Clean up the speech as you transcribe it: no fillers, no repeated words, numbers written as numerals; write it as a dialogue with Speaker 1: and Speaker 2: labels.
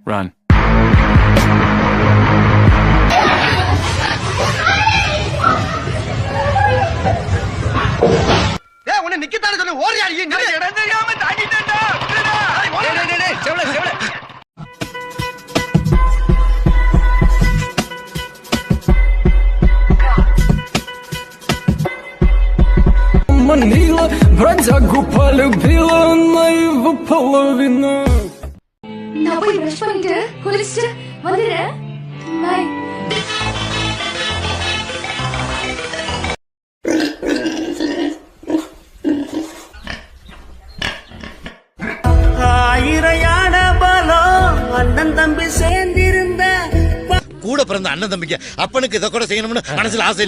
Speaker 1: Run.
Speaker 2: உன்னை நிக்கத்தானே சொல்லு ஓரியா இடம் தெரியாம தாண்டிட்டேன்டா. செவல செவல
Speaker 3: манила, бродягу полюбила на его половину.
Speaker 4: நான் போய் பிரஷ் பண்ணிட்டு குளிச்சுட்டு வந்துடுறேன். பை.
Speaker 5: ஆயிரையான பலம் அண்ணன் தம்பி சேர்ந்திருந்த
Speaker 2: கூட பிறந்த அண்ணன் தம்பிக்கு அப்பனுக்கு இதை கூட செய்யணும்னு மனசுல ஆசை